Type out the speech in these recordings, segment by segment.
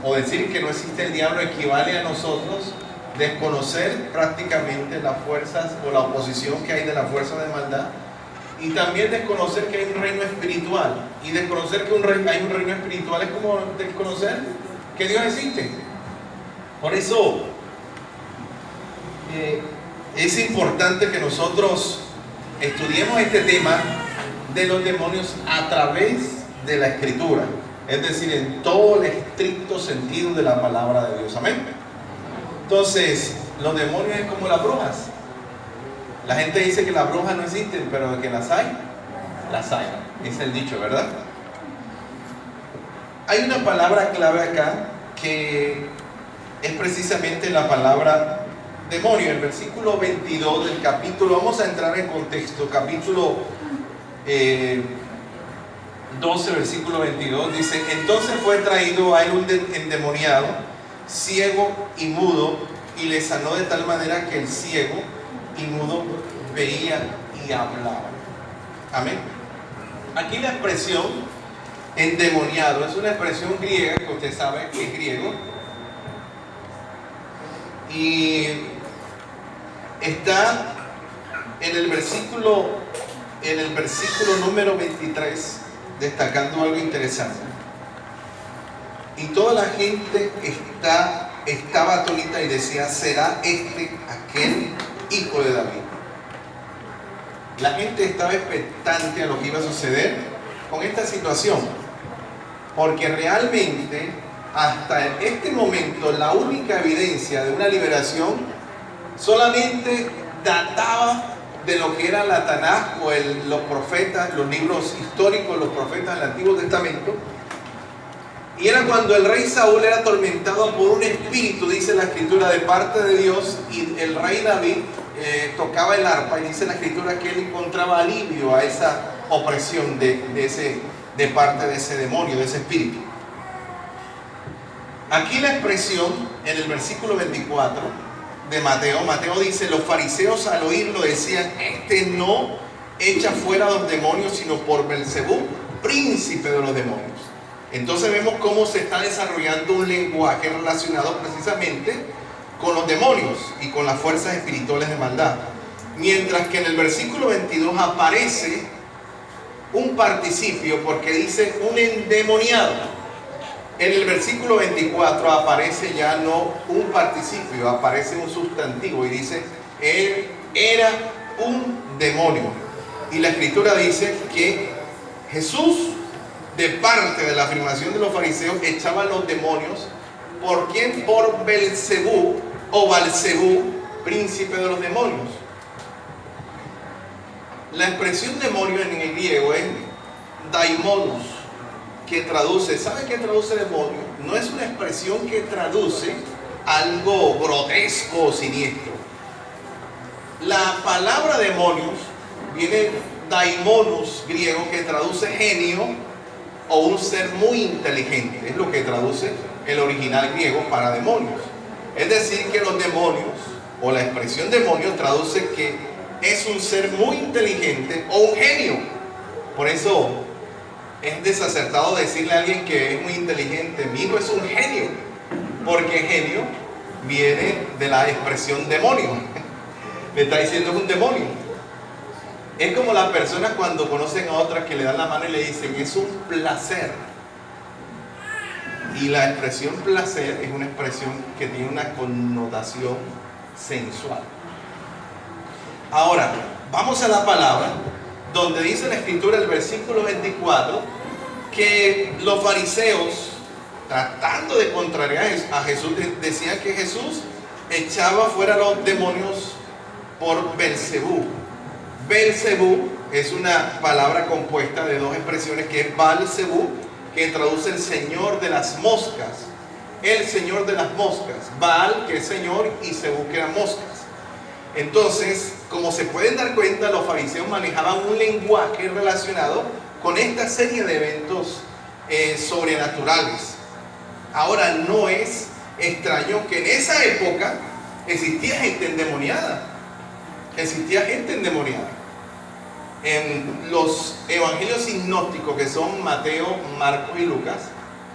o decir que no existe el diablo equivale a nosotros desconocer prácticamente las fuerzas o la oposición que hay de la fuerza de maldad, y también desconocer que hay un reino espiritual. Y desconocer que hay un reino espiritual es como desconocer que Dios existe. Por eso es importante que nosotros estudiemos este tema de los demonios a través de la Escritura, es decir, en todo el estricto sentido de la palabra de Dios. Amén. Entonces, los demonios es como las brujas. La gente dice que las brujas no existen, pero de que las hay, es el dicho, ¿verdad? Hay una palabra clave acá que es precisamente la palabra demonio. El versículo 22 del capítulo, vamos a entrar en contexto, capítulo 12, versículo 22, dice: entonces fue traído a él un endemoniado, ciego y mudo, y le sanó de tal manera que el ciego y mudo veía y hablaba. Amén. Aquí la expresión endemoniado es una expresión griega, que usted sabe que es griego, y está en el versículo número 23, destacando algo interesante. Y toda la gente estaba atónita y decía: ¿será este aquel hijo de David? La gente estaba expectante a lo que iba a suceder con esta situación, porque realmente hasta este momento la única evidencia de una liberación solamente databa de lo que era la Tanaj o los profetas, los libros históricos, los profetas del Antiguo Testamento. Y era cuando el rey Saúl era atormentado por un espíritu, dice la Escritura, de parte de Dios, y el rey David tocaba el arpa, y dice la Escritura que él encontraba alivio a esa opresión de parte de ese demonio, de ese espíritu. Aquí la expresión en el versículo 24 de Mateo dice: los fariseos al oírlo decían: este no echa fuera a los demonios sino por Belcebú, príncipe de los demonios. Entonces vemos cómo se está desarrollando un lenguaje relacionado precisamente con los demonios y con las fuerzas espirituales de maldad. Mientras que en el versículo 22 aparece un participio, porque dice un endemoniado. En el versículo 24 aparece ya no un participio, aparece un sustantivo y dice: él era un demonio. Y la Escritura dice que Jesús, de parte de la afirmación de los fariseos, echaba los demonios. ¿Por quién? Por Belcebú o Balcebú, príncipe de los demonios. La expresión demonio en el griego es daimonos, que traduce, ¿sabe qué traduce demonio? No es una expresión que traduce algo grotesco o siniestro. La palabra demonios viene daimonos, griego, que traduce genio o un ser muy inteligente. Es lo que traduce el original griego para demonios. Es decir, que los demonios, o la expresión demonio, traduce que es un ser muy inteligente o un genio. Por eso es desacertado decirle a alguien que es muy inteligente: mi hijo es un genio, porque genio viene de la expresión demonio. Le está diciendo es un demonio. Es como las personas cuando conocen a otras que le dan la mano y le dicen: es un placer. Y la expresión placer es una expresión que tiene una connotación sensual. Ahora, vamos a la palabra, donde dice la Escritura, el versículo 24, que los fariseos, tratando de contrariar a Jesús, decían que Jesús echaba fuera los demonios por Belcebú. Belcebú es una palabra compuesta de dos expresiones, que es Balcebú, que traduce el señor de las moscas, el señor de las moscas, Baal, que es señor, y Cebú, que eran moscas. Entonces, como se pueden dar cuenta, los fariseos manejaban un lenguaje relacionado con esta serie de eventos sobrenaturales. Ahora, no es extraño que en esa época existía gente endemoniada. En los evangelios sinópticos, que son Mateo, Marcos y Lucas,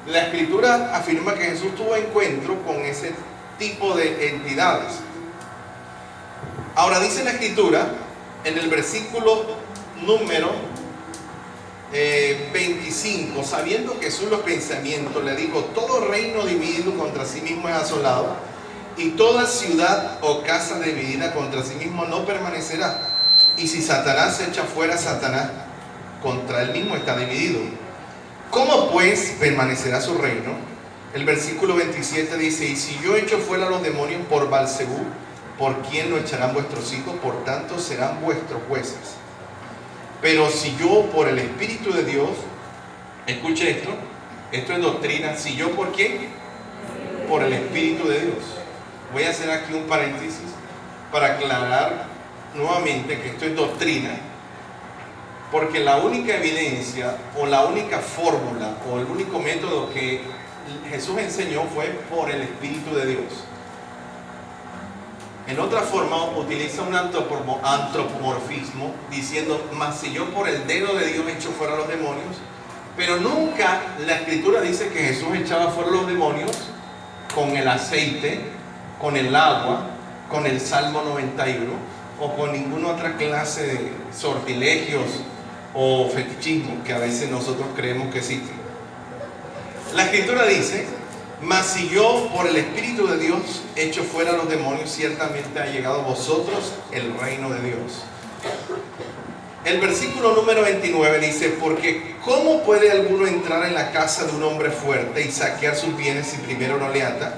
La Escritura afirma que Jesús tuvo encuentro con ese tipo de entidades. Ahora dice la Escritura en el versículo número 25, sabiendo Jesús los pensamientos, le dijo: todo reino dividido contra sí mismo es asolado, y toda ciudad o casa dividida contra sí mismo no permanecerá. Y si Satanás echa fuera a Satanás, contra él mismo está dividido. ¿Cómo pues permanecerá su reino? El versículo 27 dice: y si yo echo fuera a los demonios por Belzebú, ¿por quién lo echarán vuestros hijos? Por tanto serán vuestros jueces. Pero si yo por el Espíritu de Dios, escuche esto es doctrina. Si yo por qué, por el Espíritu de Dios. Voy a hacer aquí un paréntesis para aclarar nuevamente que esto es doctrina, porque la única evidencia o la única fórmula o el único método que Jesús enseñó fue por el Espíritu de Dios. En otra forma utiliza un antropomorfismo diciendo: mas si yo por el dedo de Dios echo fuera los demonios. Pero nunca la Escritura dice que Jesús echaba fuera los demonios con el aceite, con el agua, con el Salmo 91 o con ninguna otra clase de sortilegios o fetichismo que a veces nosotros creemos que existen. La Escritura dice: mas si yo por el Espíritu de Dios echo fuera los demonios, ciertamente ha llegado a vosotros el reino de Dios. El versículo número 29 dice: porque ¿cómo puede alguno entrar en la casa de un hombre fuerte y saquear sus bienes si primero no le ata?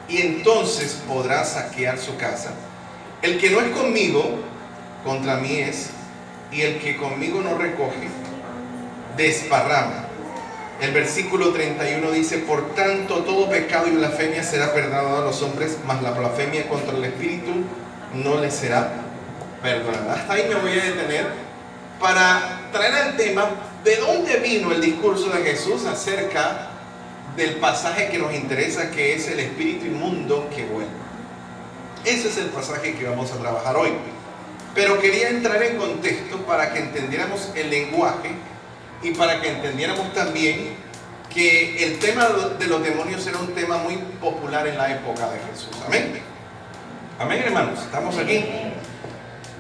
Y entonces podrá saquear su casa. El que no es conmigo, contra mí es, y el que conmigo no recoge, desparrama. El versículo 31 dice: por tanto todo pecado y blasfemia será perdonado a los hombres, mas la blasfemia contra el Espíritu no les será perdonada. Hasta ahí me voy a detener para traer al tema de dónde vino el discurso de Jesús acerca del pasaje que nos interesa, que es el espíritu inmundo que vuelve. Ese es el pasaje que vamos a trabajar hoy. Pero quería entrar en contexto para que entendiéramos el lenguaje y para que entendiéramos también que el tema de los demonios era un tema muy popular en la época de Jesús. Amén. Amén, hermanos. ¿Estamos aquí?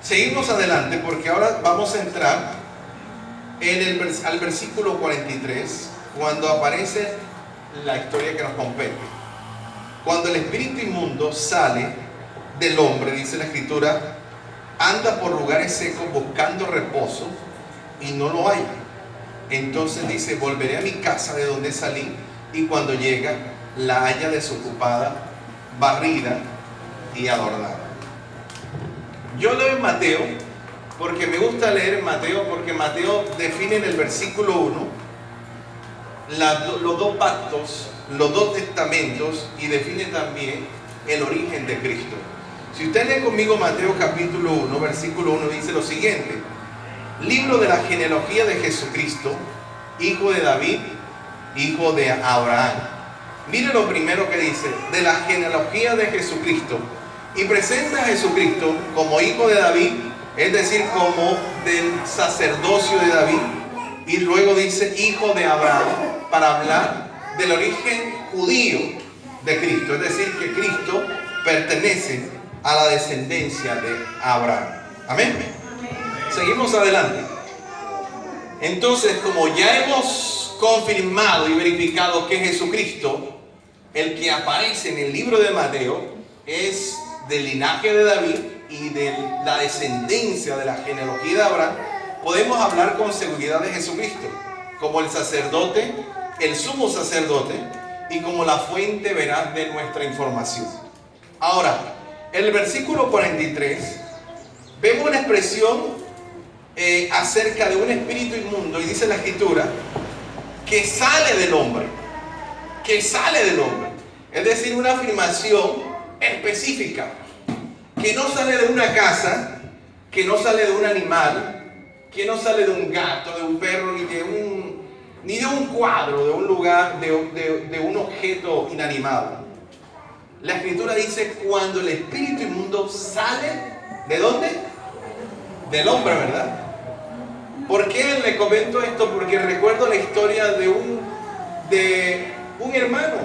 Seguimos adelante porque ahora vamos a entrar al versículo 43, cuando aparece la historia que nos compete. Cuando el espíritu inmundo sale del hombre, dice la Escritura, anda por lugares secos buscando reposo y no lo hay. Entonces dice: volveré a mi casa de donde salí, y cuando llega la halla desocupada, barrida y adornada. Yo leo en Mateo porque me gusta leer en Mateo, porque Mateo define en el versículo 1 los dos pactos, los dos testamentos, y define también el origen de Cristo. Si usted lee conmigo Mateo capítulo 1, versículo 1, dice lo siguiente: libro de la genealogía de Jesucristo, hijo de David, hijo de Abraham. Mire lo primero que dice: de la genealogía de Jesucristo, y presenta a Jesucristo como hijo de David, es decir, como del sacerdocio de David, y luego dice hijo de Abraham, para hablar del origen judío de Cristo, es decir, que Cristo pertenece a la descendencia de Abraham. Amén. Seguimos adelante. Entonces, como ya hemos confirmado y verificado que Jesucristo, el que aparece en el libro de Mateo, es del linaje de David y de la descendencia de la genealogía de Abraham, podemos hablar con seguridad de Jesucristo como el sacerdote, el sumo sacerdote, y como la fuente veraz de nuestra información. Ahora, en el versículo 43 vemos una expresión acerca de un espíritu inmundo, y dice la Escritura que sale del hombre, es decir, una afirmación específica, que no sale de una casa, que no sale de un animal, que no sale de un gato, de un perro, ni de un cuadro, de un lugar, de un objeto inanimado. La Escritura dice: cuando el espíritu inmundo sale, ¿de dónde? Del hombre, ¿verdad? ¿Por qué le comento esto? Porque recuerdo la historia de un hermano,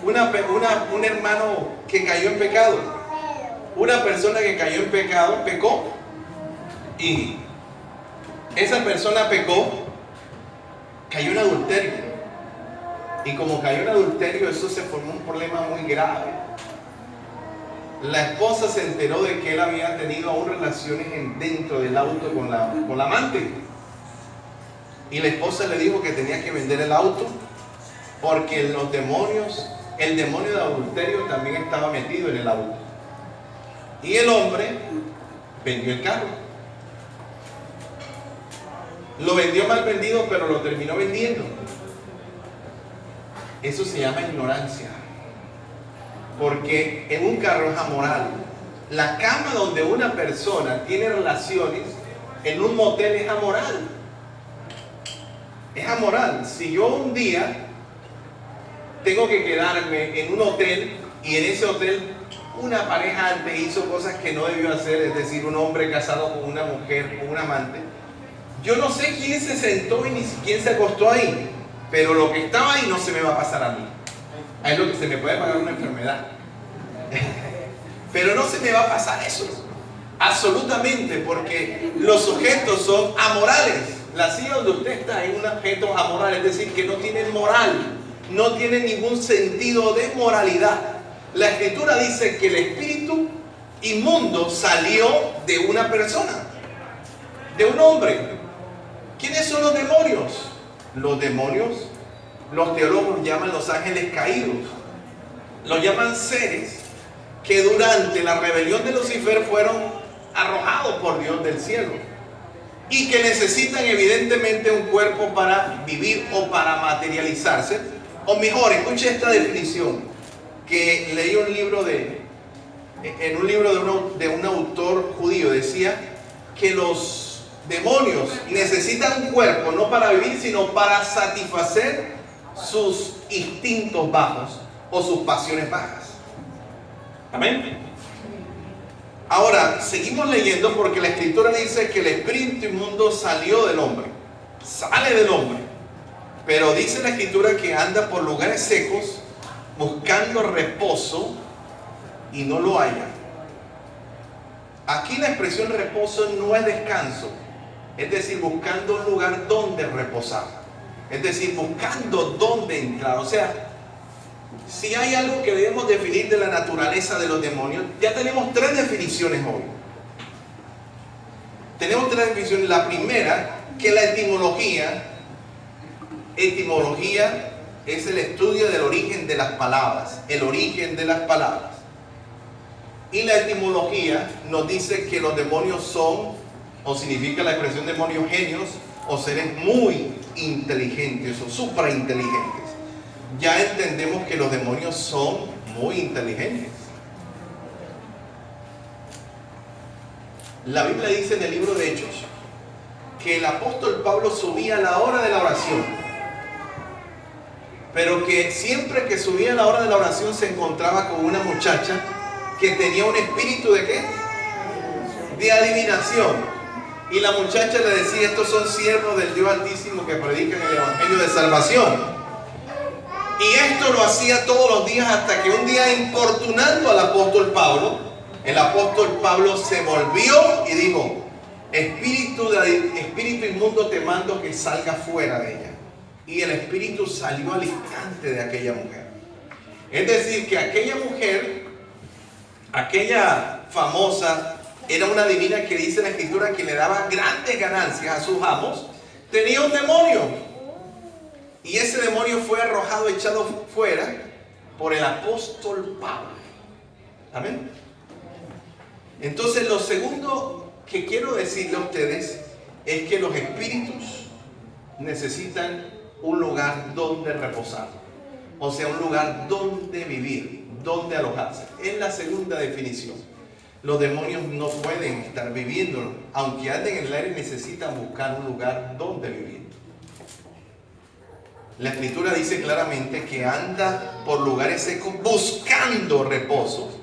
un hermano que cayó en pecado, una persona que cayó en pecado, pecó, y esa persona pecó, cayó en adulterio, y como cayó en adulterio, eso se formó un problema muy grave. La esposa se enteró de que él había tenido aún relaciones dentro del auto con la amante. Y la esposa le dijo que tenía que vender el auto porque el demonio de adulterio también estaba metido en el auto. Y el hombre vendió el carro. Lo vendió mal vendido, pero lo terminó vendiendo. Eso se llama ignorancia. Porque en un carro es amoral. La cama donde una persona tiene relaciones en un motel es amoral. Es amoral. Si yo un día tengo que quedarme en un hotel y en ese hotel una pareja antes hizo cosas que no debió hacer, es decir, un hombre casado con una mujer, con un amante, yo no sé quién se sentó y ni quién se acostó ahí, pero lo que estaba ahí no se me va a pasar a mí. Es lo que se me puede pagar una enfermedad. Pero no se me va a pasar eso. Absolutamente, porque los objetos son amorales. La silla donde usted está es un objeto amoral, es decir, que no tiene moral, no tiene ningún sentido de moralidad. La Escritura dice que el espíritu inmundo salió de una persona, de un hombre. ¿Quiénes son los demonios? Los demonios, los teólogos llaman los ángeles caídos. Los llaman seres que durante la rebelión de Lucifer fueron arrojados por Dios del cielo y que necesitan evidentemente un cuerpo para vivir o para materializarse. O mejor, escuche esta definición que leí en un libro de un autor judío. Decía que los demonios necesitan un cuerpo no para vivir, sino para satisfacer sus instintos bajos o sus pasiones bajas. Amén. Ahora, seguimos leyendo porque la Escritura dice que el espíritu inmundo salió del hombre. Sale del hombre. Pero dice la Escritura que anda por lugares secos buscando reposo y no lo halla. Aquí la expresión reposo no es descanso. Es decir, buscando un lugar donde reposar. Es decir, buscando dónde entrar. O sea, si hay algo que debemos definir de la naturaleza de los demonios, ya tenemos tres definiciones hoy. Tenemos tres definiciones. La primera, que la etimología es el estudio del origen de las palabras, el origen de las palabras. Y la etimología nos dice que los demonios son, o significa la expresión demonios, genios, o seres muy inteligentes o suprainteligentes. Ya entendemos que los demonios son muy inteligentes. La Biblia dice en el libro de Hechos que el apóstol Pablo subía a la hora de la oración, pero que siempre que subía a la hora de la oración se encontraba con una muchacha que tenía un espíritu ¿de qué? De adivinación. Y la muchacha le decía: estos son siervos del Dios Altísimo que predican el evangelio de salvación. Y esto lo hacía todos los días, hasta que un día, importunando al apóstol Pablo, el apóstol Pablo se volvió y dijo: espíritu inmundo, te mando que salga fuera de ella. Y el espíritu salió al instante de aquella mujer. Es decir, que aquella mujer, aquella famosa, era una divina que dice la Escritura que le daba grandes ganancias a sus amos, tenía un demonio. Y ese demonio fue arrojado, echado fuera por el apóstol Pablo. Amén. Entonces, lo segundo que quiero decirle a ustedes es que los espíritus necesitan un lugar donde reposar. O sea, un lugar donde vivir, donde alojarse. Es la segunda definición. Los demonios no pueden estar viviendo, aunque anden en el aire, necesitan buscar un lugar donde vivir. La Escritura dice claramente que anda por lugares secos buscando reposo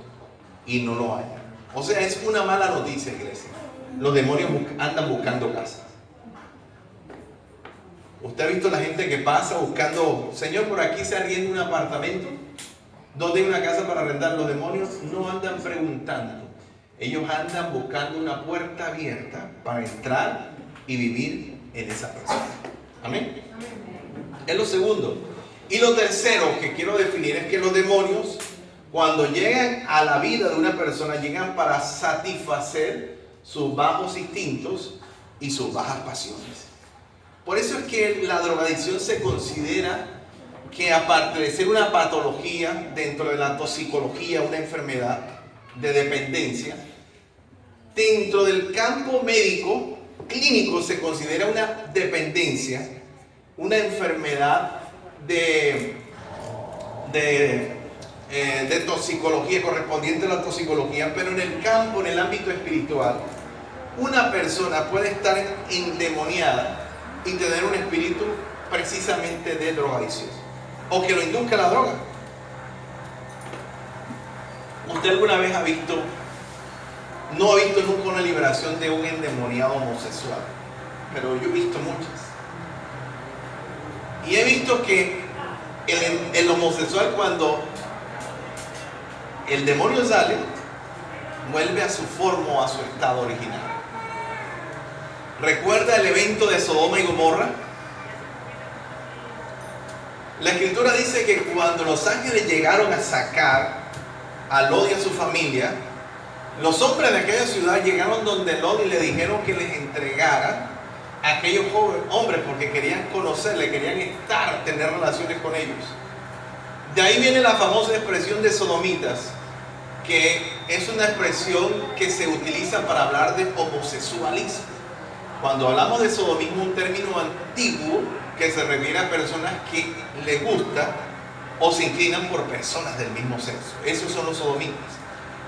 y no lo halla. O sea, es una mala noticia, iglesia. Los demonios andan buscando casas. ¿Usted ha visto la gente que pasa buscando, Señor, por aquí se arrienda un apartamento? ¿Dónde hay una casa para arrendar? Los demonios no andan preguntando. Ellos andan buscando una puerta abierta para entrar y vivir en esa persona. Amén. Es lo segundo. Y lo tercero que quiero definir es que los demonios, cuando llegan a la vida de una persona, llegan para satisfacer sus bajos instintos y sus bajas pasiones. Por eso es que la drogadicción se considera que, aparte de ser una patología dentro de la toxicología, una enfermedad de dependencia, dentro del campo médico clínico se considera una dependencia, una enfermedad de toxicología, correspondiente a la toxicología, pero en el campo, en el ámbito espiritual, una persona puede estar endemoniada y tener un espíritu precisamente de drogadicción, o que lo induzca a la droga. ¿Usted alguna vez ha visto, no ha visto nunca una liberación de un endemoniado homosexual? Pero yo he visto muchas. Y he visto que el homosexual, cuando el demonio sale, vuelve a su forma o a su estado original. ¿Recuerda el evento de Sodoma y Gomorra? La Escritura dice que cuando los ángeles llegaron a sacar a Lot y a su familia, los hombres de aquella ciudad llegaron donde Lot y le dijeron que les entregara a aquellos hombres porque querían conocerle, querían estar, tener relaciones con ellos. De ahí viene la famosa expresión de sodomitas, que es una expresión que se utiliza para hablar de homosexualismo. Cuando hablamos de sodomismo, un término antiguo que se refiere a personas que les gusta o se inclinan por personas del mismo sexo. Esos son los sodomitas.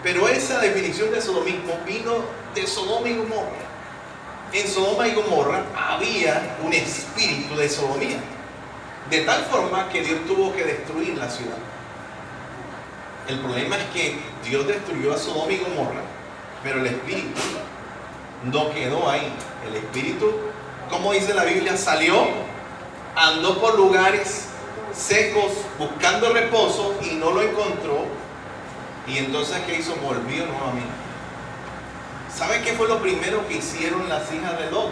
Pero esa definición de sodomismo vino de Sodoma y Gomorra. En Sodoma y Gomorra había un espíritu de sodomía, de tal forma que Dios tuvo que destruir la ciudad. El problema es que Dios destruyó a Sodoma y Gomorra, pero el espíritu no quedó ahí. El espíritu, como dice la Biblia, salió, andó por lugares secos buscando reposo y no lo encontró. Y entonces, ¿qué hizo? Volvió nuevamente. ¿Sabe qué fue lo primero que hicieron las hijas de Lot?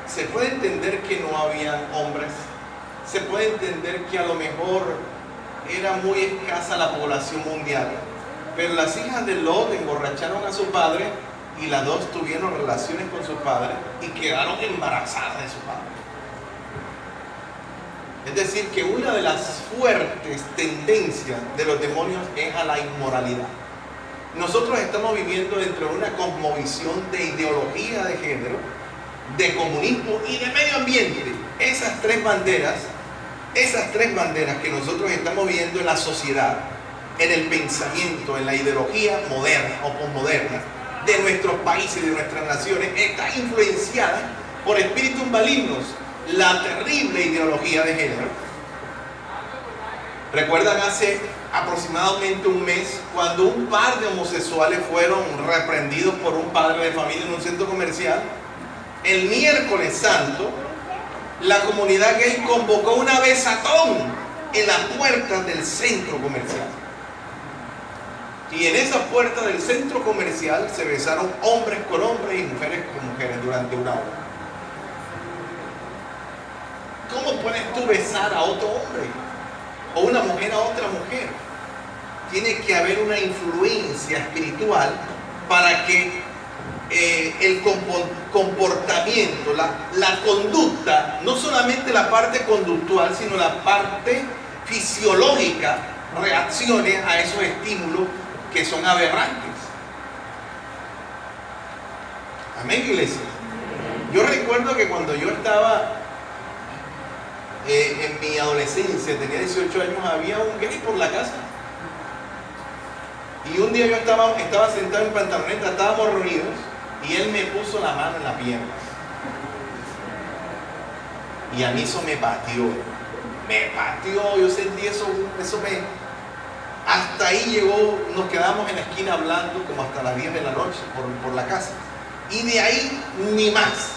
Se puede entender que no habían hombres. Se puede entender que a lo mejor era muy escasa la población mundial. Pero las hijas de Lot emborracharon a su padre y las dos tuvieron relaciones con su padre y quedaron embarazadas de su padre. Es decir, que una de las fuertes tendencias de los demonios es a la inmoralidad. Nosotros estamos viviendo dentro de una cosmovisión de ideología de género, de comunismo y de medio ambiente. Esas tres banderas que nosotros estamos viendo en la sociedad, en el pensamiento, en la ideología moderna o posmoderna de nuestros países y de nuestras naciones, está influenciada por espíritus malignos. La terrible ideología de género. ¿Recuerdan hace aproximadamente un mes cuando un par de homosexuales fueron reprendidos por un padre de familia en un centro comercial? El miércoles santo, la comunidad gay convocó una besatón en las puertas del centro comercial. Y en esas puertas del centro comercial se besaron hombres con hombres y mujeres con mujeres durante una hora. ¿Cómo puedes tú besar a otro hombre? O una mujer a otra mujer. Tiene que haber una influencia espiritual para que el comportamiento, la conducta, no solamente la parte conductual, sino la parte fisiológica, reaccione a esos estímulos que son aberrantes. Amén, iglesia. Yo recuerdo que cuando yo estaba en mi adolescencia, tenía 18 años, había un gay por la casa. Y un día yo estaba sentado en pantaloneta, estábamos reunidos, y él me puso la mano en la pierna. Y a mí eso me pateó, yo sentí eso hasta ahí llegó, nos quedamos en la esquina hablando como hasta las 10 de la noche por la casa. Y de ahí ni más.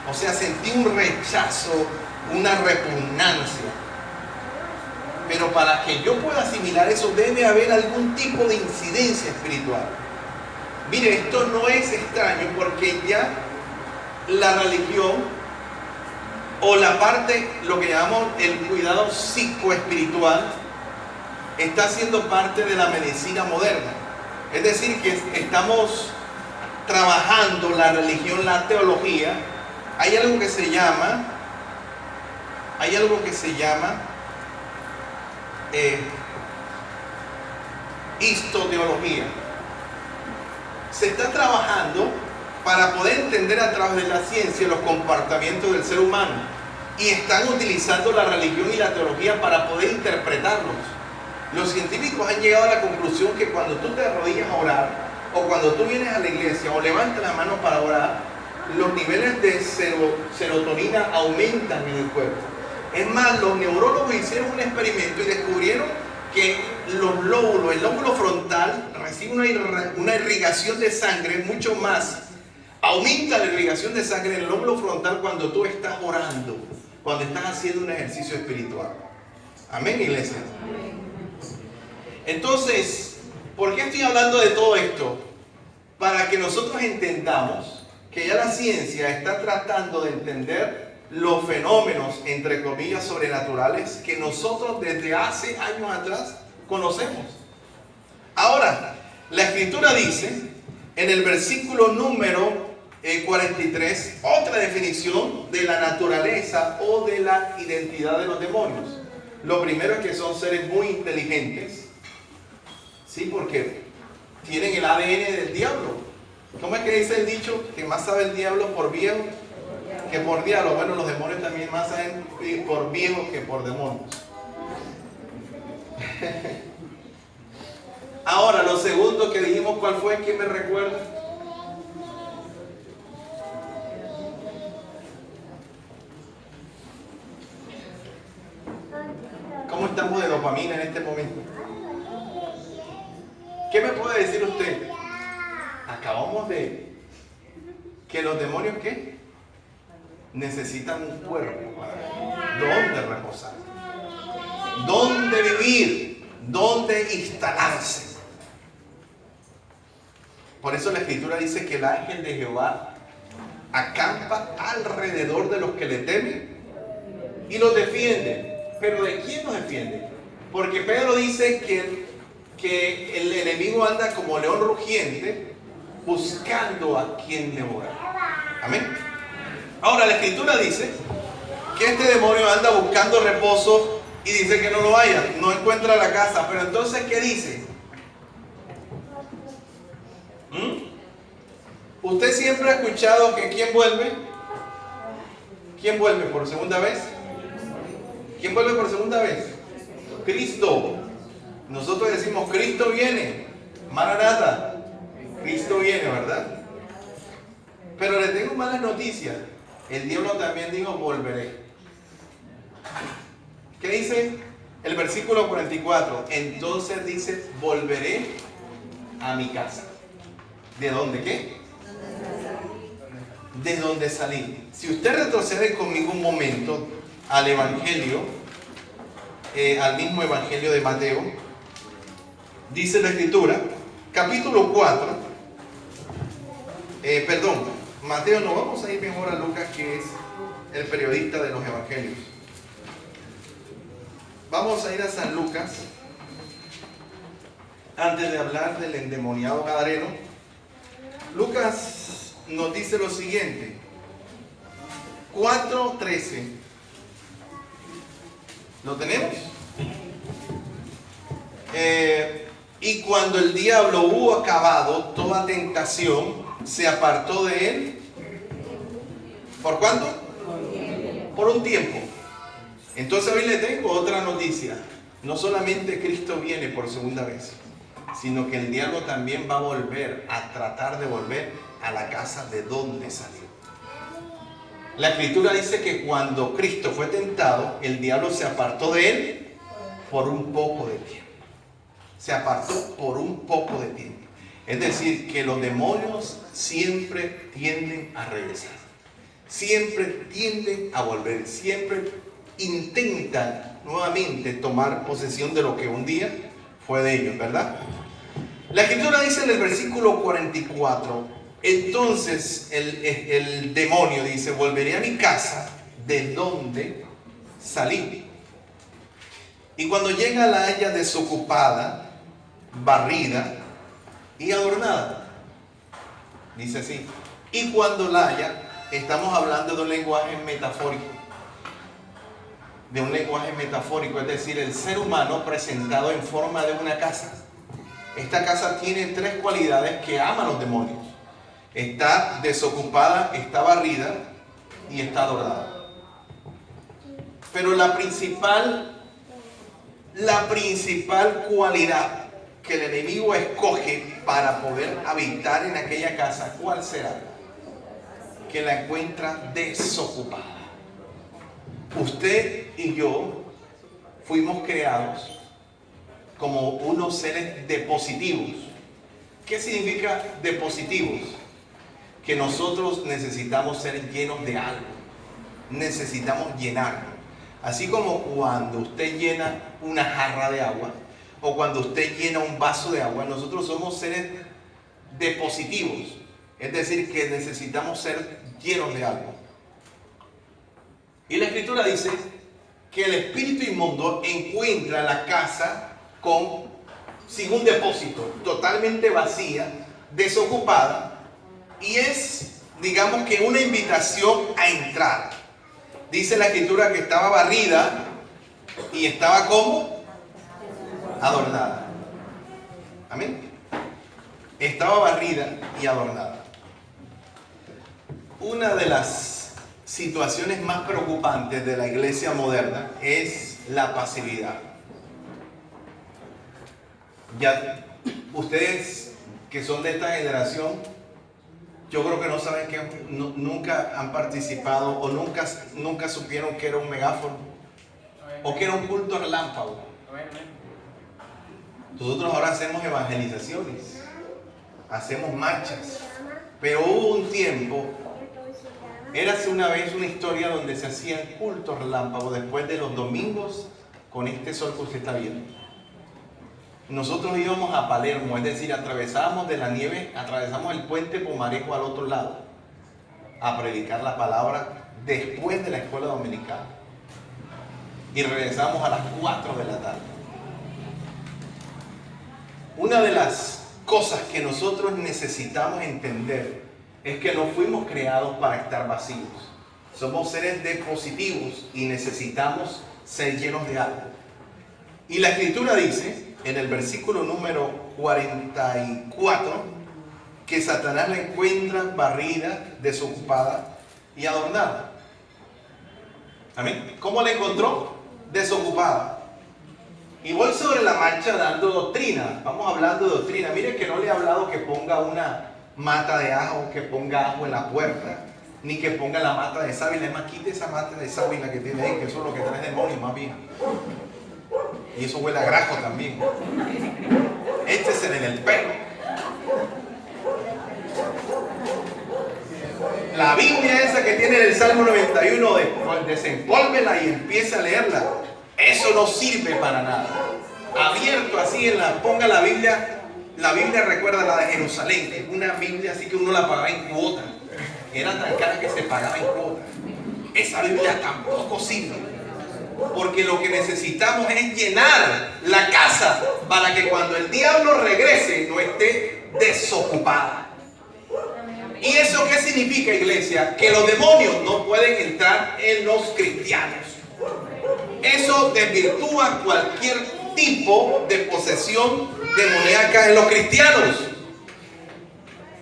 O sea, sentí un rechazo una repugnancia. Pero para que yo pueda asimilar eso, debe haber algún tipo de incidencia espiritual. Mire, esto no es extraño porque ya la religión o la parte, lo que llamamos el cuidado psicoespiritual, está siendo parte de la medicina moderna. Es decir, que estamos trabajando la religión, la teología. Hay algo que se llama histoteología. Se está trabajando para poder entender a través de la ciencia los comportamientos del ser humano, y están utilizando la religión y la teología para poder interpretarlos. Los científicos han llegado a la conclusión que cuando tú te arrodillas a orar, o cuando tú vienes a la iglesia o levantas la mano para orar, los niveles de serotonina aumentan en el cuerpo. Es más, los neurólogos hicieron un experimento y descubrieron que los lóbulos, el lóbulo frontal recibe una irrigación de sangre mucho más. Aumenta la irrigación de sangre en el lóbulo frontal cuando tú estás orando, cuando estás haciendo un ejercicio espiritual. Amén, iglesia. Entonces, ¿por qué estoy hablando de todo esto? Para que nosotros entendamos que ya la ciencia está tratando de entender los fenómenos, entre comillas, sobrenaturales que nosotros desde hace años atrás conocemos. Ahora, la Escritura dice en el versículo número 43, otra definición de la naturaleza o de la identidad de los demonios. Lo primero es que son seres muy inteligentes, ¿sí? Porque tienen el ADN del diablo. ¿Cómo es que dice el dicho? Que más sabe el diablo por viejo que por diablo. Bueno, los demonios también más saben por viejos que por demonios. Ahora, lo segundo que dijimos, ¿cuál fue? ¿Quién me recuerda? ¿Cómo estamos de dopamina en este momento? ¿Qué me puede decir usted? Acabamos de... ¿Que los demonios qué? Necesitan un cuerpo para dónde reposar, dónde vivir, dónde instalarse. Por eso la Escritura dice que el ángel de Jehová acampa alrededor de los que le temen y los defiende. ¿Pero de quién nos defiende? Porque Pedro dice que el enemigo anda como león rugiente buscando a quien devorar. Amén. Ahora la Escritura dice que este demonio anda buscando reposo y dice que no lo haya, no encuentra la casa. Pero entonces, ¿qué dice? ¿Usted siempre ha escuchado que quién vuelve? ¿Quién vuelve por segunda vez? ¿Quién vuelve por segunda vez? Cristo. Nosotros decimos, Cristo viene. Maranata. Cristo viene, ¿verdad? Pero le tengo malas noticias. El diablo también dijo, volveré. ¿Qué dice? El versículo 44. Entonces dice, volveré a mi casa. ¿De dónde qué? De donde salí. Si usted retrocede conmigo un momento al Evangelio, al mismo Evangelio de Mateo, dice la Escritura, capítulo 4, Mateo, no, vamos a ir mejor a Lucas, que es el periodista de los Evangelios. Vamos a ir a San Lucas, antes de hablar del endemoniado gadareno. Lucas nos dice lo siguiente, 4:13. ¿Lo tenemos? Y cuando el diablo hubo acabado toda tentación, se apartó de él. ¿Por cuánto? Por un tiempo. Entonces hoy le tengo otra noticia. No solamente Cristo viene por segunda vez, sino que el diablo también va a volver a tratar de volver a la casa de donde salió. La Escritura dice que cuando Cristo fue tentado, el diablo se apartó de él por un poco de tiempo. Se apartó por un poco de tiempo. Es decir, que los demonios siempre tienden a regresar. siempre tienden a volver, siempre intentan nuevamente tomar posesión de lo que un día fue de ellos, ¿verdad? La Escritura dice en el versículo 44, entonces el demonio dice, volveré a mi casa de donde salí. Y cuando llega la halla desocupada, barrida y adornada. Dice así. Y cuando la halla, estamos hablando de un lenguaje metafórico. De un lenguaje metafórico, es decir, el ser humano presentado en forma de una casa. Esta casa tiene tres cualidades que aman los demonios. Está desocupada, está barrida y está adornada. Pero la principal cualidad que el enemigo escoge para poder habitar en aquella casa, ¿cuál será? Que la encuentra desocupada. Usted y yo fuimos creados como unos seres depositivos. ¿Qué significa depositivos? Que nosotros necesitamos ser llenos de algo. Necesitamos llenarnos. Así como cuando usted llena una jarra de agua o cuando usted llena un vaso de agua, nosotros somos seres depositivos. Es decir, que necesitamos ser llenos de algo. Y la Escritura dice que el espíritu inmundo encuentra la casa sin un depósito, totalmente vacía, desocupada, y es, digamos que una invitación a entrar. Dice la Escritura que estaba barrida y estaba como adornada. Amén. Estaba barrida y adornada. Una de las situaciones más preocupantes de la iglesia moderna es la pasividad. Ya ustedes que son de esta generación, yo creo que no saben que nunca han participado o nunca supieron que era un megáfono o que era un culto relámpago. Nosotros ahora hacemos evangelizaciones, hacemos marchas, pero hubo un tiempo, érase una vez una historia donde se hacían cultos relámpagos después de los domingos con este sol que usted está viendo. Nosotros íbamos a Palermo, es decir, atravesábamos de la nieve, atravesamos el puente Pumarejo al otro lado a predicar la palabra después de la escuela dominicana y regresamos a las 4 de la tarde. Una de las cosas que nosotros necesitamos entender es que no fuimos creados para estar vacíos. Somos seres depositivos y necesitamos ser llenos de algo. Y la Escritura dice en el versículo número 44 que Satanás la encuentra barrida, desocupada y adornada. ¿Amén? ¿Cómo la encontró? Desocupada. Y voy sobre la marcha dando doctrina. Vamos hablando de doctrina. Mire que no le he hablado que ponga una mata de ajo, que ponga ajo en la puerta, ni que ponga la mata de sábila. Es más, quite esa mata de sábila que tiene ahí, que eso es lo que trae demonios más bien. Y eso huele a grajo también. Échesela en el pelo. La Biblia esa que tiene el Salmo 91, desempólvela y empieza a leerla. Eso no sirve para nada. Abierto así, ponga la Biblia. La Biblia recuerda la de Jerusalén, que es una Biblia así que uno la pagaba en cuota. Era tan cara que se pagaba en cuota. Esa Biblia tampoco sirve. Porque lo que necesitamos es llenar la casa para que cuando el diablo regrese no esté desocupada. ¿Y eso qué significa, iglesia? Que los demonios no pueden entrar en los cristianos. Eso desvirtúa cualquier tipo de posesión demoníaca en los cristianos.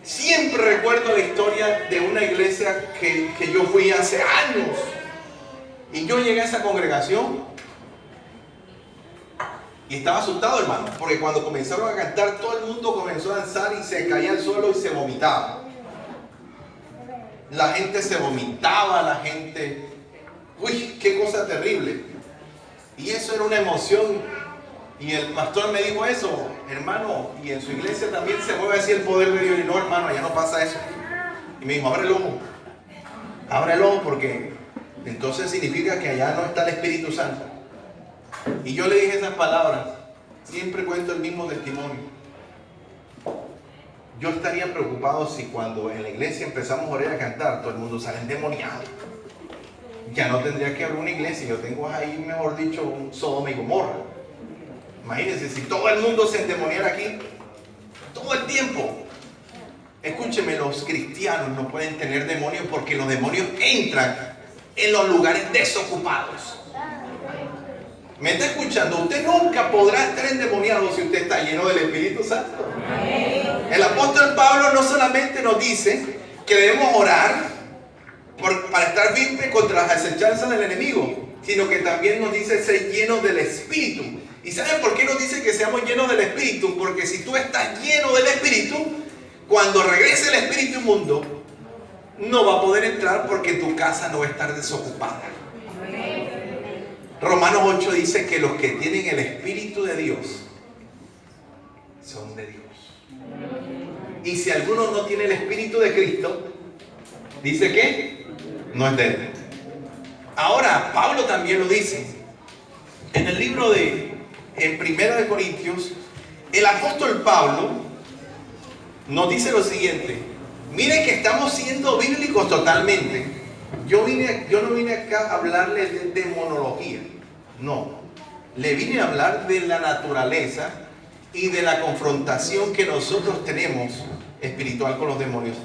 Siempre recuerdo la historia de una iglesia que yo fui hace años. Y yo llegué a esa congregación y estaba asustado, hermano, porque cuando comenzaron a cantar, todo el mundo comenzó a danzar y se caía al suelo y se vomitaba. La gente se vomitaba, la gente... ¡Uy, qué cosa terrible! Y eso era una emoción. Y el pastor me dijo eso, hermano, y en su iglesia también se mueve así el poder de Dios. Y no, hermano, allá no pasa eso. Y me dijo, abre el ojo. Ábrelo, porque entonces significa que allá no está el Espíritu Santo. Y yo le dije esas palabras. Siempre cuento el mismo testimonio. Yo estaría preocupado si cuando en la iglesia empezamos a orar y a cantar, todo el mundo sale endemoniado. Ya no tendría que abrir una iglesia. Yo tengo ahí, mejor dicho, un Sodoma y Gomorra. Imagínense, si todo el mundo se endemoniara aquí, todo el tiempo. Escúcheme, los cristianos no pueden tener demonios porque los demonios entran en los lugares desocupados. ¿Me está escuchando? Usted nunca podrá estar endemoniado si usted está lleno del Espíritu Santo. El apóstol Pablo no solamente nos dice que debemos orar para estar firmes contra las acechanzas del enemigo, sino que también nos dice ser llenos del Espíritu. ¿Y saben por qué nos dice que seamos llenos del Espíritu? Porque si tú estás lleno del Espíritu, cuando regrese el espíritu inmundo, no va a poder entrar porque tu casa no va a estar desocupada. Romanos 8 dice que los que tienen el Espíritu de Dios son de Dios. Y si alguno no tiene el Espíritu de Cristo, dice que no es de Él. Ahora, Pablo también lo dice. En el libro en 1 Corintios, el apóstol Pablo nos dice lo siguiente. Miren que estamos siendo bíblicos totalmente. Yo no vine acá a hablarle de demonología. No. Le vine a hablar de la naturaleza y de la confrontación que nosotros tenemos espiritual con los demonios.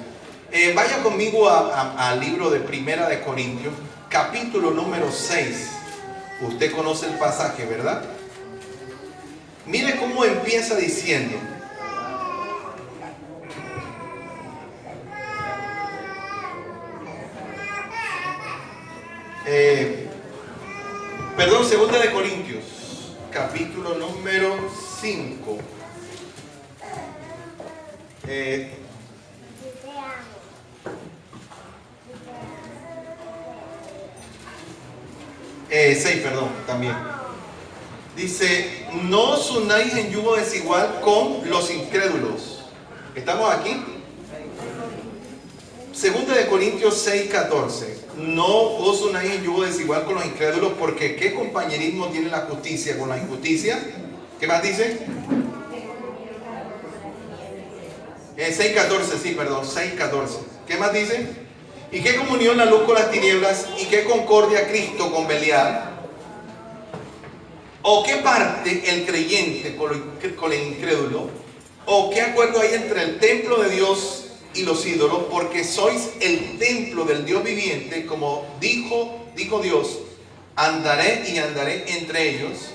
Vaya conmigo al libro de 1 Corintios, capítulo número 6. Usted conoce el pasaje, ¿verdad? Mire cómo empieza diciendo. Perdón, 2 Corintios, capítulo número 5. 6, perdón, también. Dice, no os unáis en yugo desigual con los incrédulos. ¿Estamos aquí? 2 Corintios 6, 14. No os unáis en yugo desigual con los incrédulos, porque ¿qué compañerismo tiene la justicia con la injusticia? ¿Qué más dice? 6.14, sí, perdón, 6.14. ¿Qué más dice? ¿Y qué comunión la luz con las tinieblas? ¿Y qué concordia Cristo con Belial? ¿O qué parte el creyente con el incrédulo? ¿O qué acuerdo hay entre el templo de Dios y los ídolos? Porque sois el templo del Dios viviente, como dijo Dios, andaré entre ellos,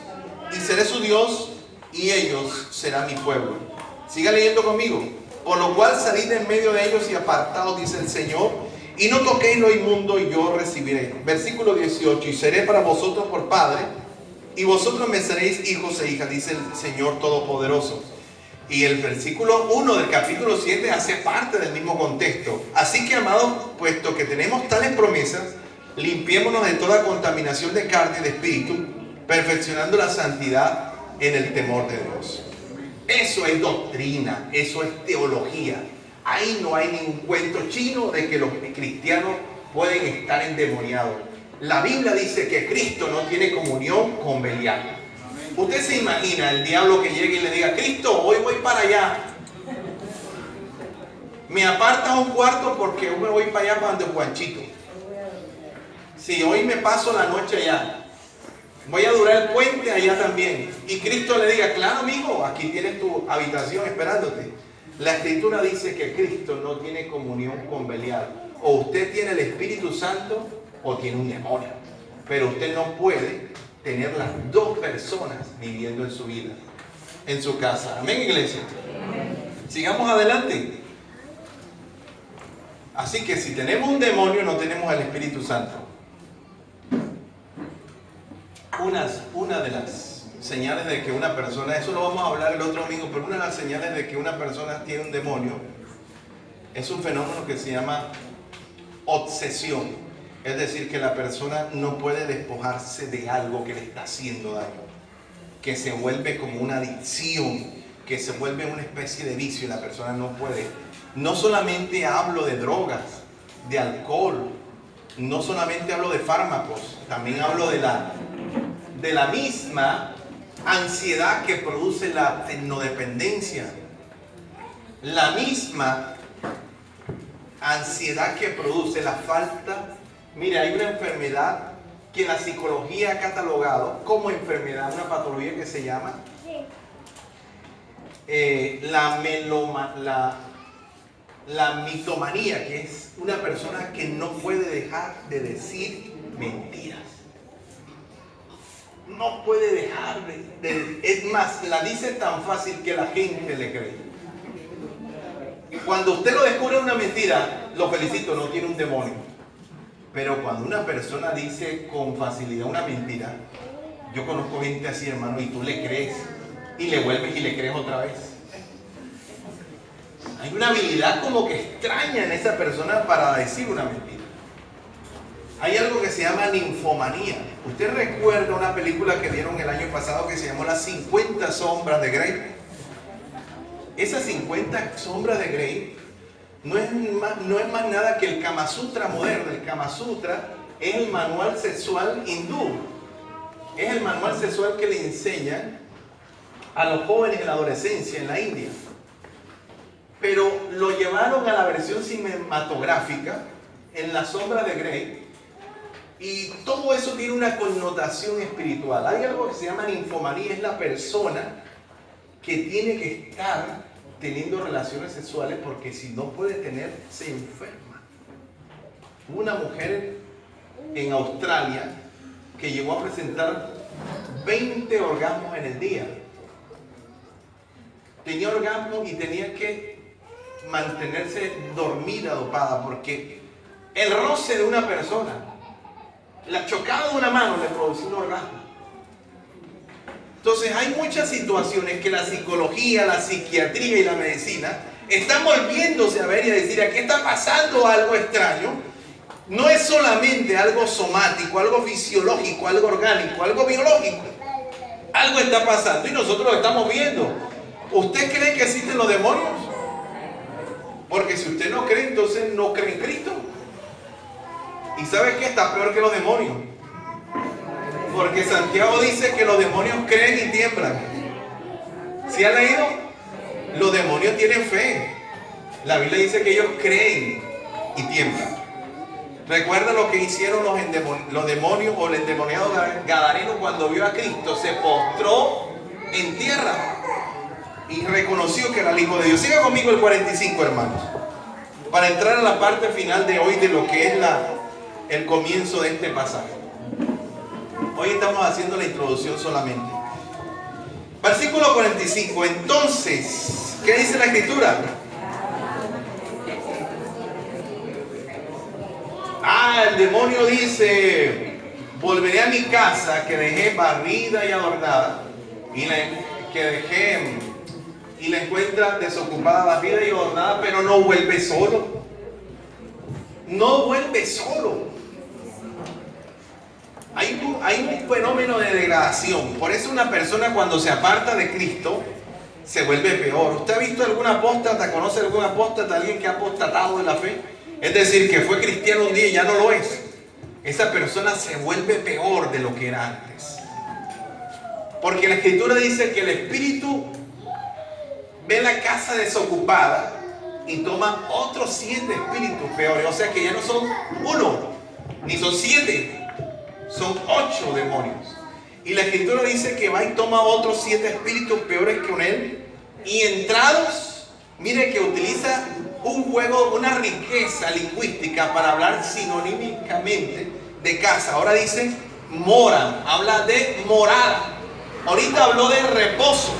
y seré su Dios, y ellos serán mi pueblo. Siga leyendo conmigo. Por lo cual salid en medio de ellos y apartaos, dice el Señor, y no toquéis lo inmundo, y yo recibiré. Versículo 18, y seré para vosotros por padre, y vosotros me seréis hijos e hijas, dice el Señor Todopoderoso. Y el versículo 1 del capítulo 7 hace parte del mismo contexto. Así que, amados, puesto que tenemos tales promesas, limpiémonos de toda contaminación de carne y de espíritu, perfeccionando la santidad en el temor de Dios. Eso es doctrina, eso es teología. Ahí no hay ningún cuento chino de que los cristianos pueden estar endemoniados. La Biblia dice que Cristo no tiene comunión con Belial. Usted se imagina el diablo que llegue y le diga, Cristo, hoy voy para allá. Me apartas un cuarto porque hoy me voy para allá para donde Juanchito. Si hoy me paso la noche allá, voy a durar el puente allá también. Y Cristo le diga, claro, mijo, aquí tienes tu habitación esperándote. La Escritura dice que Cristo no tiene comunión con Belial. O usted tiene el Espíritu Santo o tiene un demonio. Pero usted no puede tener las dos personas viviendo en su vida, en su casa. Amén, iglesia. Sigamos adelante. Así que si tenemos un demonio, no tenemos el Espíritu Santo. Una de las señales de que una persona, eso lo vamos a hablar el otro domingo, pero una de las señales de que una persona tiene un demonio es un fenómeno que se llama obsesión. Es decir, que la persona no puede despojarse de algo que le está haciendo daño, que se vuelve como una adicción, que se vuelve una especie de vicio y la persona no puede. No solamente hablo de drogas, de alcohol, no solamente hablo de fármacos, también hablo de la misma ansiedad que produce la tecnodependencia. La misma ansiedad que produce la falta. Mire, hay una enfermedad que la psicología ha catalogado como enfermedad, una patología que se llama la mitomanía, que es una persona que no puede dejar de decir mentiras. No puede dejar es más, la dice tan fácil que la gente le cree. Cuando usted lo descubre una mentira, lo felicito, no tiene un demonio. Pero cuando una persona dice con facilidad una mentira, yo conozco gente así, hermano, y tú le crees, y le vuelves y le crees otra vez. Hay una habilidad como que extraña en esa persona para decir una mentira. Hay algo que se llama ninfomanía. ¿Usted recuerda una película que dieron el año pasado que se llamó Las 50 sombras de Grey? Esas 50 sombras de Grey no es más nada que el Kama Sutra moderno. El Kama Sutra es el manual sexual hindú. Es el manual sexual que le enseñan a los jóvenes en la adolescencia en la India. Pero lo llevaron a la versión cinematográfica en Las sombras de Grey. Y todo eso tiene una connotación espiritual. Hay algo que se llama ninfomanía. Es la persona que tiene que estar teniendo relaciones sexuales porque si no puede tener, se enferma. Hubo una mujer en Australia que llegó a presentar 20 orgasmos en el día. Tenía orgasmos y tenía que mantenerse dormida, dopada, porque el roce de una persona, la chocada de una mano le producía un orgasmo. Entonces hay muchas situaciones que la psicología, la psiquiatría y la medicina están volviéndose a ver y a decir, aquí está pasando algo extraño. No es solamente algo somático, algo fisiológico, algo orgánico, algo biológico. Algo está pasando y nosotros lo estamos viendo. ¿Usted cree que existen los demonios? Porque si usted no cree, entonces no cree en Cristo. ¿Y sabe qué? Está peor que los demonios. Porque Santiago dice que los demonios creen y tiemblan. ¿Sí han leído? Los demonios tienen fe. La Biblia dice que ellos creen y tiemblan. Recuerda lo que hicieron los demonios o el endemoniado gadareno cuando vio a Cristo. Se postró en tierra y reconoció que era el Hijo de Dios. Siga conmigo el 45, hermanos, para entrar a la parte final de hoy de lo que es el comienzo de este pasaje. Hoy estamos haciendo la introducción solamente. Versículo 45. Entonces, ¿qué dice la Escritura? El demonio dice: volveré a mi casa que dejé barrida y adornada, y la encuentra desocupada, barrida y adornada, pero no vuelve solo. No vuelve solo. Hay un fenómeno de degradación. Por eso una persona cuando se aparta de Cristo se vuelve peor. ¿Usted ha visto algún apóstata? ¿Conoce algún apóstata? ¿Alguien que ha apostatado de la fe? Es decir, que fue cristiano un día y ya no lo es. Esa persona se vuelve peor de lo que era antes. Porque la Escritura dice que el espíritu ve la casa desocupada y toma otros 7 espíritus peores. O sea que ya no son 1, ni son 7. Son 8 demonios. Y la Escritura dice que va y toma otros 7 espíritus peores que él. Y entrados, mire que utiliza un juego, una riqueza lingüística para hablar sinonímicamente de casa. Ahora dice mora, habla de morada. Ahorita habló de reposo.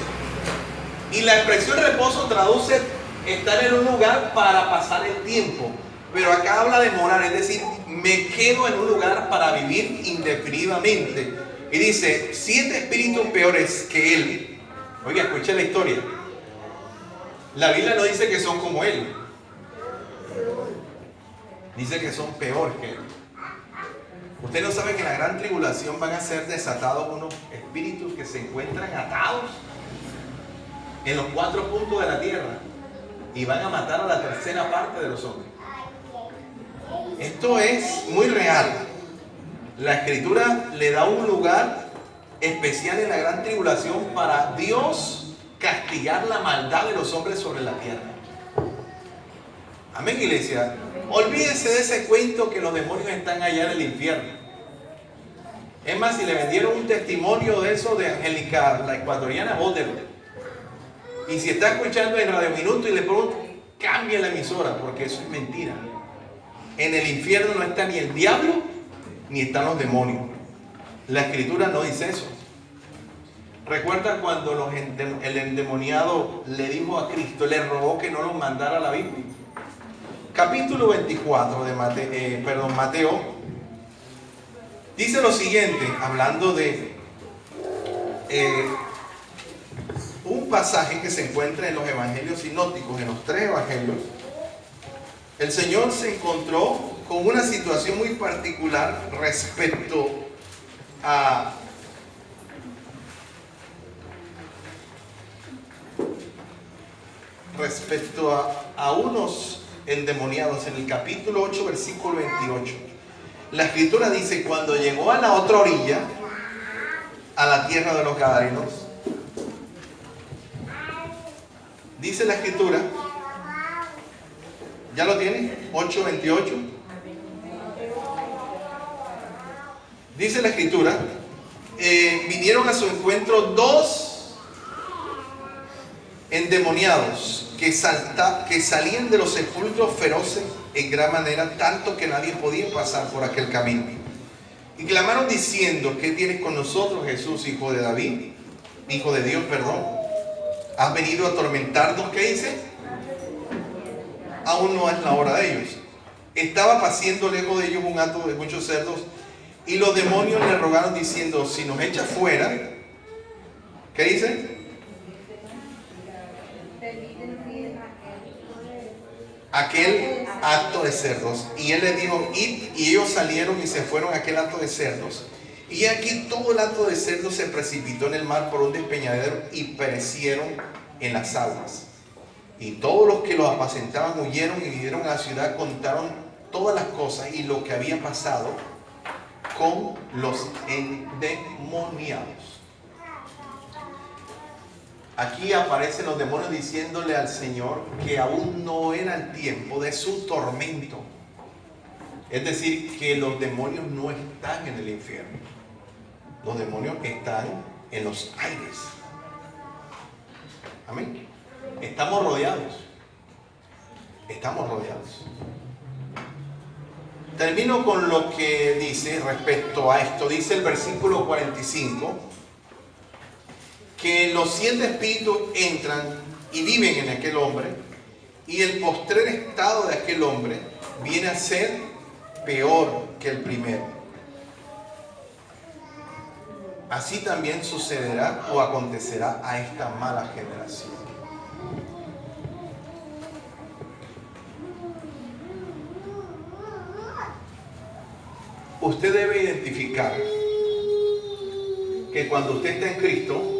Y la expresión reposo traduce estar en un lugar para pasar el tiempo. Pero acá habla de morar, es decir, me quedo en un lugar para vivir indefinidamente. Y dice, 7 espíritus peores que él. Oiga, escucha la historia. La Biblia no dice que son como él. Dice que son peor que él. Usted no sabe que en la gran tribulación van a ser desatados unos espíritus que se encuentran atados en los 4 puntos de la tierra y van a matar a la tercera parte de los hombres. Esto es muy real. La Escritura le da un lugar especial en la gran tribulación para Dios castigar la maldad de los hombres sobre la tierra. Amén, iglesia. Olvídense de ese cuento que los demonios están allá en el infierno. Es más, si le vendieron un testimonio de eso de Angélica, la ecuatoriana, bótelo. Y si está escuchando en Radio Minuto y le pregunto, cambie la emisora, porque eso es mentira. En el infierno no está ni el diablo, ni están los demonios. La Escritura no dice eso. ¿Recuerda cuando el endemoniado le dijo a Cristo, le rogó que no los mandara a la Biblia? Capítulo 24 de Mateo, dice lo siguiente, hablando de un pasaje que se encuentra en los evangelios sinópticos, en los 3 evangelios. El Señor se encontró con una situación muy particular respecto a unos endemoniados. En el capítulo 8, versículo 28. La Escritura dice, cuando llegó a la otra orilla, a la tierra de los Gadarenos, dice la Escritura, ¿ya lo tiene? 8:28. Dice la Escritura, vinieron a su encuentro 2 endemoniados que salían de los sepulcros feroces en gran manera, tanto que nadie podía pasar por aquel camino. Y clamaron diciendo, ¿qué tienes con nosotros, Jesús, hijo de David? Hijo de Dios, perdón. ¿Has venido a atormentarnos? ¿Qué dice? Aún no es la hora de ellos. Estaba paciendo lejos de ellos un hato de muchos cerdos, y los demonios le rogaron diciendo, si nos echa fuera, ¿qué dice? Aquel acto de cerdos. Y él les dijo, id, y ellos salieron y se fueron a aquel acto de cerdos. Y aquí todo el acto de cerdos se precipitó en el mar por un despeñadero y perecieron en las aguas. Y todos los que los apacentaban huyeron y vinieron a la ciudad, contaron todas las cosas y lo que había pasado con los endemoniados. Aquí aparecen los demonios diciéndole al Señor que aún no era el tiempo de su tormento. Es decir, que los demonios no están en el infierno. Los demonios están en los aires. Amén. Estamos rodeados. Estamos rodeados. Termino con lo que dice respecto a esto. Dice el versículo 45. Que los 7 espíritus entran y viven en aquel hombre, y el postrer estado de aquel hombre viene a ser peor que el primero. Así también sucederá o acontecerá a esta mala generación. Usted debe identificar que cuando usted está en Cristo,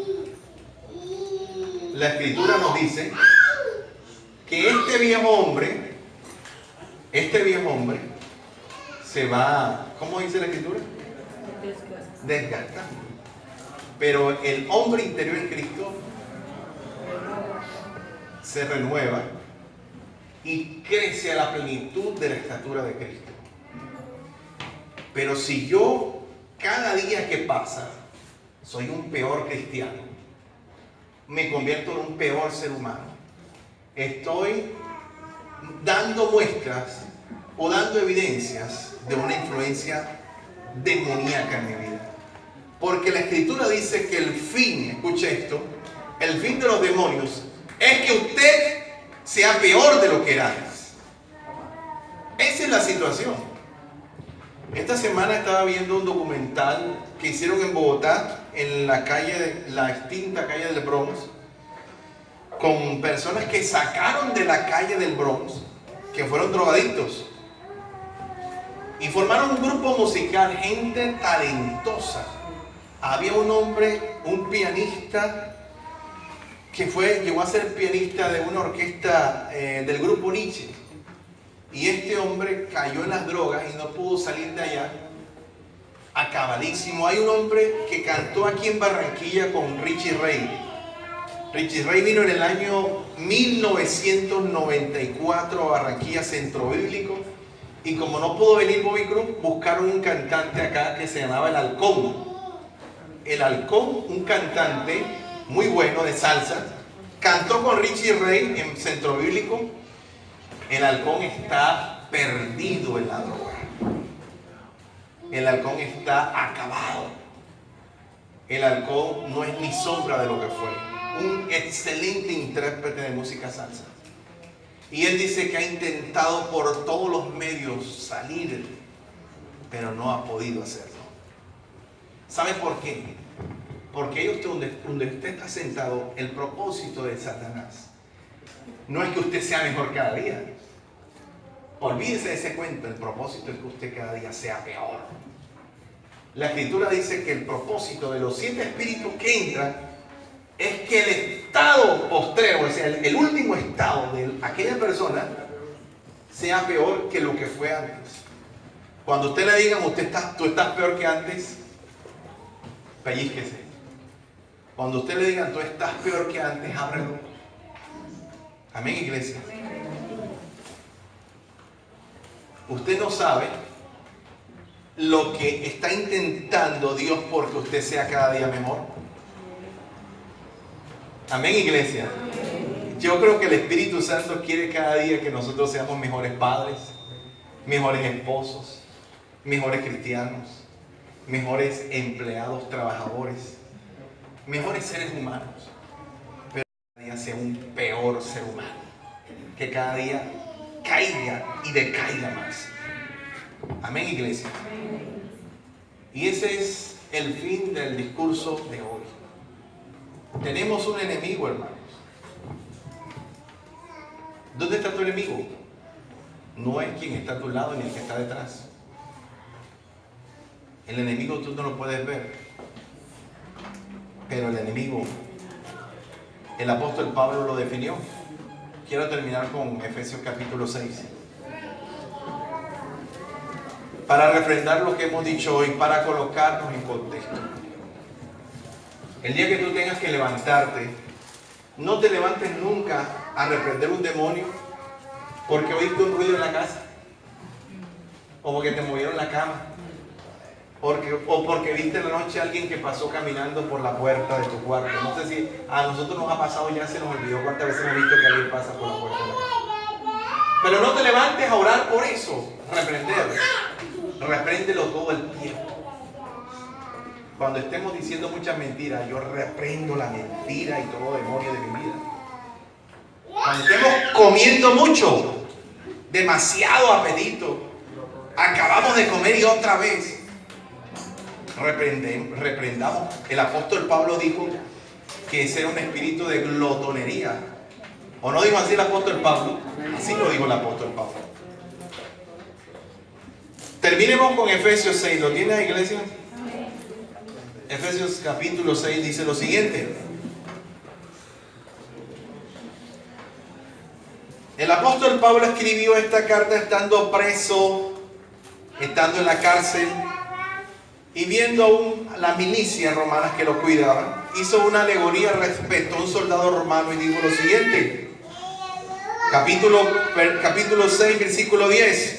la Escritura nos dice que este viejo hombre se va, ¿cómo dice la Escritura? Desgastando. Pero el hombre interior en Cristo se renueva y crece a la plenitud de la estatura de Cristo. Pero si yo cada día que pasa soy un peor cristiano, me convierto en un peor ser humano, estoy dando muestras o dando evidencias de una influencia demoníaca en mi vida. Porque la Escritura dice que el fin, escuche esto, el fin de los demonios es que usted sea peor de lo que era antes. Esa es la situación. Esta semana estaba viendo un documental que hicieron en Bogotá, en la extinta calle del Bronx, con personas que sacaron de la calle del Bronx, que fueron drogadictos, y formaron un grupo musical, gente talentosa. Había un hombre, un pianista, que llegó a ser pianista de una orquesta del grupo Nietzsche. Y este hombre cayó en las drogas y no pudo salir de allá. Acabadísimo. Hay un hombre que cantó aquí en Barranquilla con Richie Ray. Richie Ray vino en el año 1994 a Barranquilla, Centro Bíblico. Y como no pudo venir Bobby Cruz, buscaron un cantante acá que se llamaba El Halcón. El Halcón, un cantante muy bueno de salsa, cantó con Richie Ray en Centro Bíblico. El Halcón está perdido en la droga. El Halcón está acabado. El Halcón no es ni sombra de lo que fue. Un excelente intérprete de música salsa. Y él dice que ha intentado por todos los medios salir, pero no ha podido hacerlo. ¿Sabe por qué? Porque ahí donde usted está sentado, el propósito de Satanás no es que usted sea mejor cada día. Olvídese de ese cuento. El propósito es que usted cada día sea peor. La Escritura dice que el propósito de los 7 espíritus que entran es que el estado postrero, o sea, el último estado de aquella persona sea peor que lo que fue antes. Cuando usted le digan, tú estás peor que antes, pellizquese. Cuando usted le digan, tú estás peor que antes, ábrelo. Amén, iglesia. Usted no sabe lo que está intentando Dios porque usted sea cada día mejor. Amén, iglesia. Yo creo que el Espíritu Santo quiere cada día que nosotros seamos mejores padres, mejores esposos, mejores cristianos, mejores empleados, trabajadores, mejores seres humanos. Pero cada día sea un peor ser humano, que cada día caiga y decaiga más. Amén, iglesia. Y ese es el fin del discurso de hoy. Tenemos un enemigo, hermanos. ¿Dónde está tu enemigo? No es quien está a tu lado ni el que está detrás. El enemigo tú no lo puedes ver. Pero el enemigo, el apóstol Pablo lo definió. Quiero terminar con Efesios capítulo 6. Para refrendar lo que hemos dicho hoy, para colocarnos en contexto. El día que tú tengas que levantarte, no te levantes nunca a reprender un demonio porque oíste un ruido en la casa, o porque te movieron la cama, o porque viste en la noche a alguien que pasó caminando por la puerta de tu cuarto. No sé si a nosotros nos ha pasado, ya se nos olvidó cuántas veces hemos visto que alguien pasa por la puerta de la casa. Pero no te levantes a orar por eso, repréndelo todo el tiempo. Cuando estemos diciendo muchas mentiras, yo reprendo la mentira y todo demonio de mi vida. Cuando estemos comiendo mucho, demasiado apetito, acabamos de comer y otra vez, reprendamos. El apóstol Pablo dijo que ese era un espíritu de glotonería. ¿O no dijo así el apóstol Pablo? Así lo dijo el apóstol Pablo. Terminemos con Efesios 6. ¿Lo tiene la iglesia? Efesios capítulo 6 dice lo siguiente. El apóstol Pablo escribió esta carta estando preso, estando en la cárcel y viendo aún la milicia romana que lo cuidaba. Hizo una alegoría respecto a un soldado romano y dijo lo siguiente. Capítulo 6, versículo 10.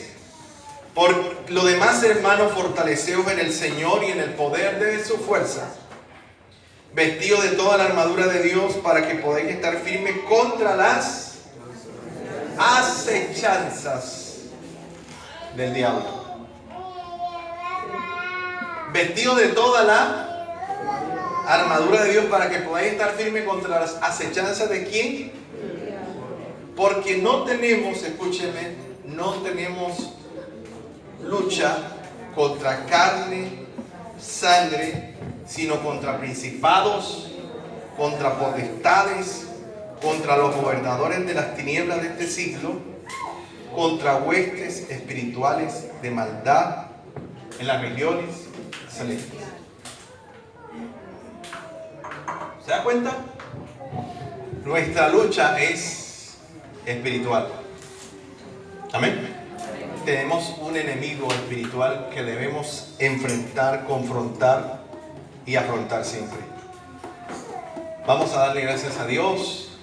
Por lo demás, hermanos, fortaleceos en el Señor y en el poder de su fuerza, vestidos de toda la armadura de Dios para que podáis estar firmes contra las acechanzas del diablo. Vestidos de toda la armadura de Dios para que podáis estar firmes contra las acechanzas de ¿quién? Porque no tenemos, escúcheme, no tenemos lucha contra carne, sangre, sino contra principados, contra potestades, contra los gobernadores de las tinieblas de este siglo, contra huestes espirituales de maldad en las regiones celestes. ¿Se da cuenta? Nuestra lucha es espiritual. Amén. tenemos un enemigo espiritual que debemos enfrentar, confrontar y afrontar siempre. Vamos a darle gracias a Dios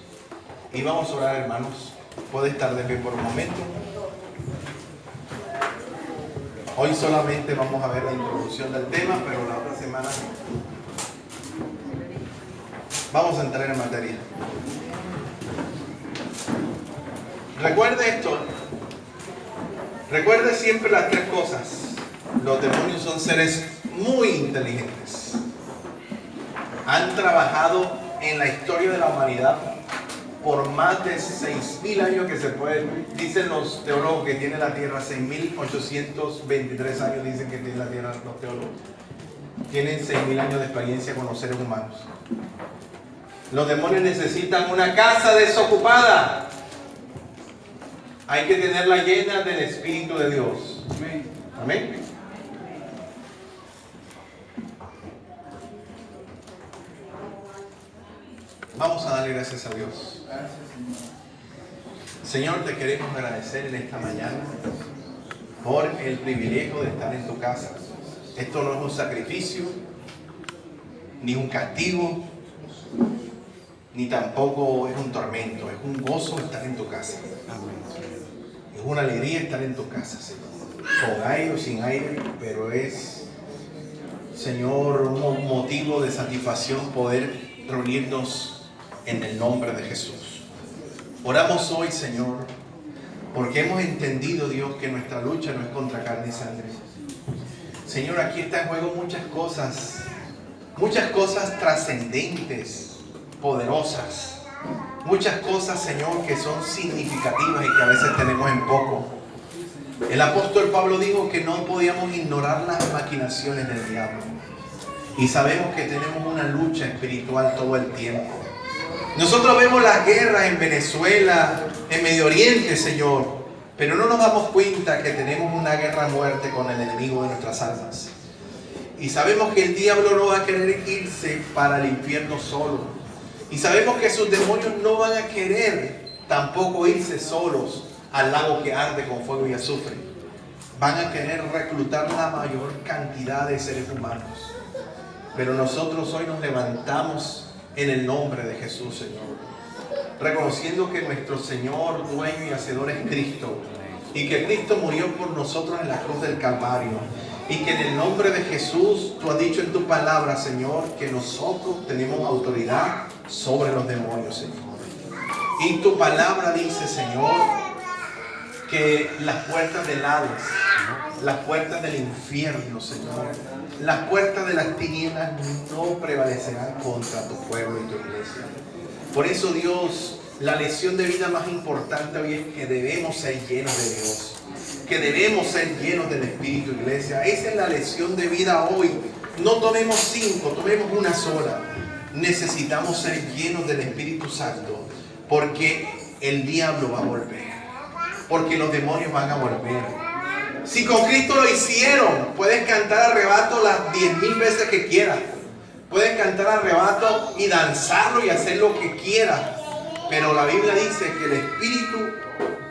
y vamos a orar, hermanos. Puede estar de pie por un momento. Hoy solamente vamos a ver la introducción del tema, pero la otra semana vamos a entrar en materia. Recuerde esto. Recuerde siempre las tres cosas. Los demonios son seres muy inteligentes. Han trabajado en la historia de la humanidad por más de 6.000 años que se pueden. Dicen los teólogos que tiene la Tierra 6.823 años, dicen que tiene la Tierra los teólogos. Tienen 6.000 años de experiencia con los seres humanos. Los demonios necesitan una casa desocupada. Hay que tenerla llena del Espíritu de Dios. Amén. Vamos a darle gracias a Dios. Señor, te queremos agradecer en esta mañana por el privilegio de estar en tu casa. Esto no es un sacrificio, ni un castigo, ni tampoco es un tormento. Es un gozo estar en tu casa. Es una alegría estar en tu casa, Señor. Con aire o sin aire, pero es, Señor, un motivo de satisfacción poder reunirnos en el nombre de Jesús. Oramos hoy, Señor, porque hemos entendido, Dios, que nuestra lucha no es contra carne y sangre. Señor, aquí está en juego muchas cosas trascendentes, poderosas. Muchas cosas, Señor, que son significativas y que a veces tenemos en poco. El apóstol Pablo dijo que no podíamos ignorar las maquinaciones del diablo. Y sabemos que tenemos una lucha espiritual todo el tiempo. Nosotros vemos las guerras en Venezuela, en Medio Oriente, Señor, pero no nos damos cuenta que tenemos una guerra a muerte con el enemigo de nuestras almas. Y sabemos que el diablo no va a querer irse para el infierno solo. Y sabemos que sus demonios no van a querer tampoco irse solos al lago que arde con fuego y azufre. Van a querer reclutar la mayor cantidad de seres humanos. Pero nosotros hoy nos levantamos en el nombre de Jesús, Señor, reconociendo que nuestro Señor, dueño y hacedor es Cristo, y que Cristo murió por nosotros en la cruz del Calvario, y que en el nombre de Jesús tú has dicho en tu palabra, Señor, que nosotros tenemos autoridad sobre los demonios, Señor. Y tu palabra dice, Señor, que las puertas del Hades, las puertas del infierno, Señor, las puertas de las tinieblas no prevalecerán contra tu pueblo y tu iglesia. Por eso, Dios, la lección de vida más importante hoy es que debemos ser llenos de Dios, que debemos ser llenos del Espíritu, iglesia. Esa es la lección de vida hoy. No tomemos 5, tomemos una sola. Necesitamos ser llenos del Espíritu Santo, porque el diablo va a volver, porque los demonios van a volver. Si con Cristo lo hicieron, puedes cantar arrebato las 10.000 veces que quieras. Puedes cantar arrebato y danzarlo y hacer lo que quieras. Pero la Biblia dice que el espíritu,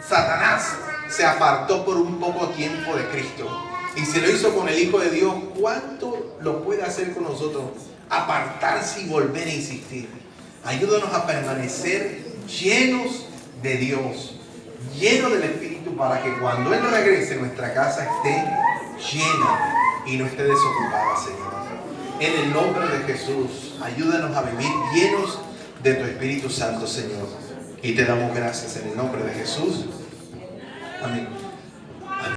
Satanás, se apartó por un poco tiempo de Cristo. Y se lo hizo con el Hijo de Dios. ¿Cuánto lo puede hacer con nosotros? Apartarse y volver a insistir. Ayúdanos a permanecer llenos de Dios, llenos del Espíritu, para que cuando Él regrese nuestra casa esté llena y no esté desocupada, Señor. En el nombre de Jesús, ayúdanos a vivir llenos de tu Espíritu Santo, Señor. Y te damos gracias en el nombre de Jesús. Amén.